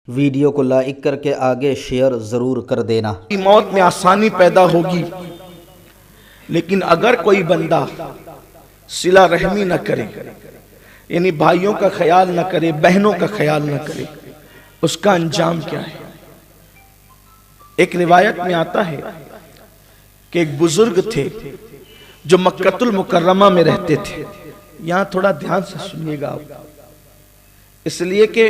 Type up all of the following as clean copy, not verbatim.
Video को like करके आगे शेयर ज़रूर कर देना। मौत में आसानी पैदा होगी, लेकिन अगर कोई बंदा सिला रहमी न करे, यानी भाइयों का ख्याल न करे, बहनों का ख्याल न करे, उसका अंजाम क्या है। एक रिवायत में आता है कि एक बुजुर्ग थे जो मक्कतुल मुकर्रमा में रहते थे। यहां थोड़ा ध्यान से सुनिएगा आप, इसलिए कि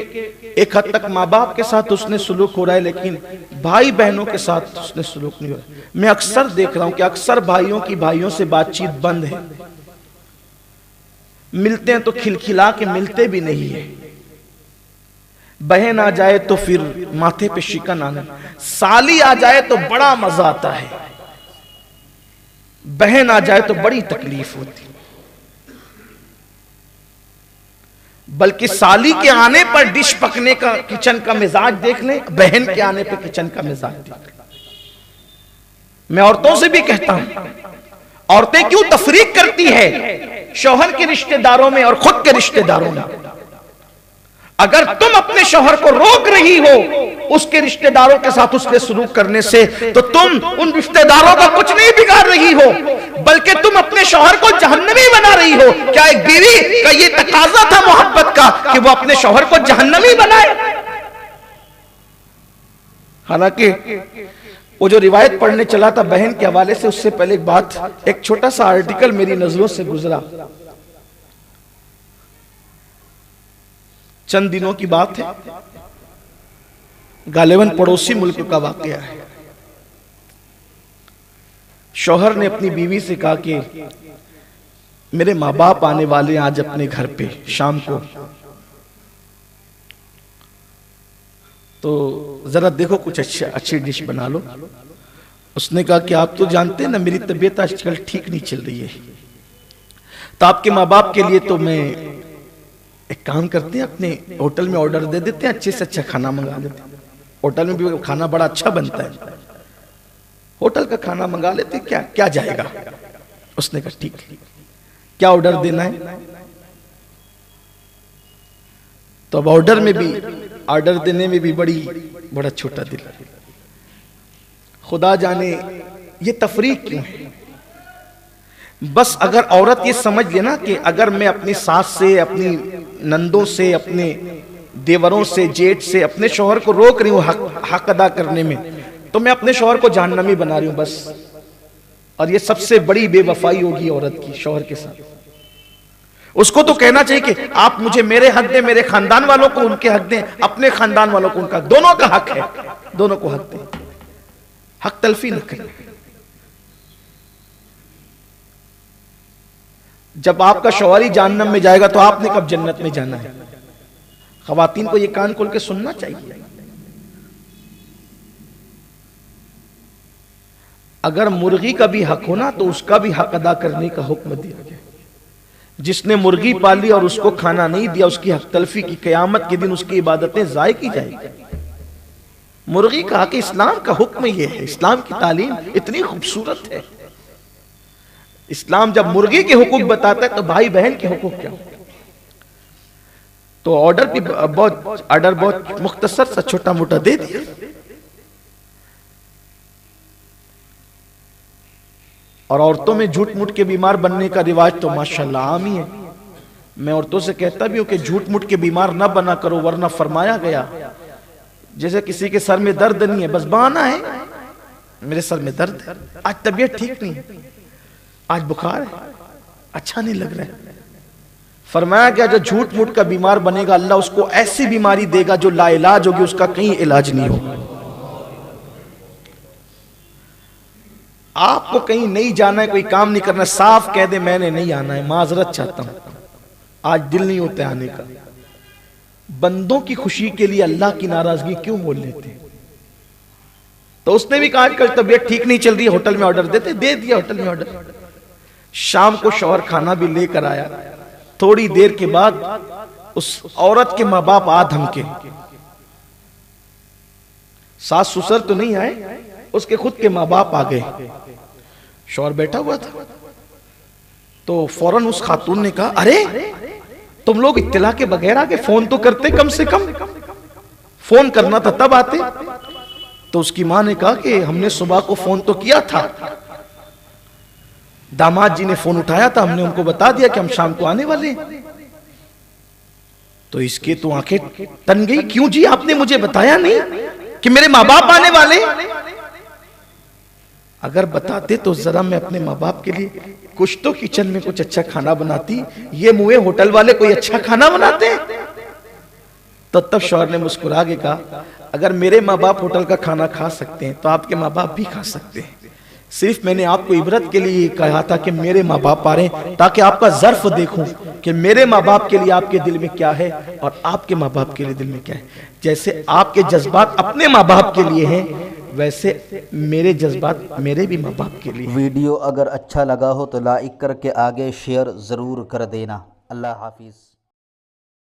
एक हद तक माँ बाप के साथ उसने सुलूक हो रहा है, लेकिन भाई बहनों के साथ उसने सुलूक नहीं हो रहा है। मैं अक्सर देख रहा हूं कि अक्सर भाइयों की भाइयों से बातचीत बंद है, मिलते हैं तो खिलखिला के मिलते भी नहीं है। बहन आ जाए तो फिर माथे पे शिकन आना, साली आ जाए तो बड़ा मजा आता है, बहन आ जाए तो बड़ी तकलीफ होती। बल्कि साली के आने पर डिश पकने का, किचन का मिजाज देख लें, बहन के आने पर किचन का मिजाज देख लें। मैं औरतों से भी कहता हूं, औरतें क्यों तफरीक करती है शौहर के रिश्तेदारों में और खुद के रिश्तेदारों में। अगर तुम अपने शौहर को रोक रही हो उसके रिश्तेदारों के साथ उसके सलूक करने से, तो तुम उन रिश्तेदारों का कुछ नहीं बिगाड़ रही हो, बल्कि तुम अपने शौहर को जहन्नमी बना रही हो। क्या एक बीवी का ये तकाजा था मोहब्बत का कि वो अपने शौहर को जहन्नमी बनाए? हालांकि वो जो रिवायत पढ़ने चला था बहन के हवाले से, उससे पहले एक बात, एक छोटा सा आर्टिकल मेरी नजरों से गुजरा। चंद दिनों की बात है, गालिबन पड़ोसी मुल्क का वाकया है। शौहर ने अपनी बीवी से कहा कि मेरे माँ बाप आने वाले हैं आज अपने घर पे शाम को, तो जरा देखो कुछ अच्छी डिश बना लो। उसने कहा कि आप तो जानते हैं ना मेरी तबीयत आजकल ठीक नहीं चल रही है, तो आपके माँ बाप के लिए तो मैं एक काम करते हैं, अपने होटल में ऑर्डर दे देते हैं, अच्छे से अच्छा खाना मंगा लेते हैं। होटल में भी खाना बड़ा अच्छा बनता है, होटल का खाना मंगा लेते हैं, क्या क्या जाएगा। उसने कहा ठीक है, क्या ऑर्डर देना है। तो अब ऑर्डर देने में भी बड़ा छोटा दिल। खुदा जाने ये तफरीक क्यों है। बस अगर औरत ये समझ लेना कि अगर मैं अपनी सास से, अपनी नंदों से, अपने देवरों से, जेठ से अपने शौहर को रोक रही हूं हक अदा करने में, तो मैं अपने शौहर को जहन्नमी बना रही हूं बस। और ये सबसे बड़ी बेवफाई होगी औरत की शौहर के साथ। उसको तो कहना चाहिए कि आप मुझे मेरे हक दें, मेरे खानदान वालों को उनके हक दें, अपने खानदान वालों को उनका, दोनों का हक है, दोनों को हक दें, हक तलफी न करें। जब आपका शौहर ही जहन्नम में जाएगा तो आपने कब जन्नत में जाना है। खवातीन को यह कान खोल के सुनना चाहिए। अगर मुर्गी का भी हक होना तो उसका भी हक अदा करने का हुक्म दिया गया। जिसने मुर्गी पाली और उसको खाना नहीं दिया, उसकी हक तलफी की क़यामत के दिन उसकी इबादतें ज़ाय की जाएगी। मुर्गी का हक, इस्लाम का हुक्म यह है। इस्लाम की तालीम इतनी खूबसूरत है। इस्लाम जब मुर्गी के हुकूक बताता है तो भाई बहन के हुकूक क्या हो। तो ऑर्डर बहुत मुख्तसर सा छोटा मोटा दे दिया। और औरतों में झूठ मूठ के बीमार बनने का रिवाज तो माशाल्लाह आम ही है। मैं औरतों से कहता भी हूं कि झूठ मूठ के बीमार ना बना करो, वरना फरमाया गया जैसे किसी के सर में दर्द नहीं है, बस बहाना है, मेरे सर में दर्द है, आज तबीयत ठीक नहीं है, आज बुखार है, अच्छा नहीं लग रहा है। फरमाया गया जो झूठ मूठ का बीमार बनेगा अल्लाह उसको ऐसी बीमारी देगा जो लाइलाज होगी, उसका कहीं इलाज नहीं होगा। आपको कहीं नहीं जाना है, कोई काम नहीं करना, साफ कह दे मैंने नहीं आना है, माजरत चाहता हूं, आज दिल नहीं होता आने का। बंदों की खुशी के लिए अल्लाह की नाराजगी क्यों मोल लेते हैं। तो उसने भी कहा आजकल तबीयत ठीक नहीं चल रही है, होटल में ऑर्डर देते, दे दिया होटल में ऑर्डर। शाम को शौहर खाना भी लेकर आया। थोड़ी देर के बाद उस औरत के माँ बाप आ धमके, सास ससुर तो नहीं आए, उसके खुद के माँ बाप आ गए। शौहर बैठा हुआ था तो फौरन उस खातून ने कहा, अरे तुम लोग इत्तला के बगैर आगे, फोन तो करते कम से कम। फोन करना था तब आते। तो उसकी मां ने कहा कि हमने सुबह को फोन तो किया था, दामाद जी ने फोन उठाया था, हमने उनको बता दिया कि हम शाम को आने वाले हैं। तो इसके तो आंखें तन गई, क्यों जी आपने मुझे बताया नहीं कि मेरे माँ बाप आने वाले? अगर बताते तो जरा मैं अपने माँ बाप के लिए कुछ तो किचन में कुछ अच्छा खाना बनाती। ये मुए होटल वाले कोई अच्छा खाना बनाते? तो तब शौहर ने मुस्कुरा के कहा, अगर मेरे माँ बाप होटल का खाना खा सकते हैं तो आपके माँ बाप भी खा सकते हैं। सिर्फ मैंने आपको इबरत के लिए कहा था कि मेरे माँ बाप आ रहे हैं, ताकि आपका ज़र्फ देखूं कि मेरे माँ बाप के लिए आपके दिल में क्या है और आपके माँ बाप के लिए दिल में क्या है। जैसे आपके जज्बात अपने माँ बाप के लिए हैं, वैसे मेरे जज्बात मेरे भी माँ बाप के लिए। वीडियो अगर अच्छा लगा हो तो लाइक करके आगे शेयर ज़रूर कर देना। अल्लाह हाफिज़।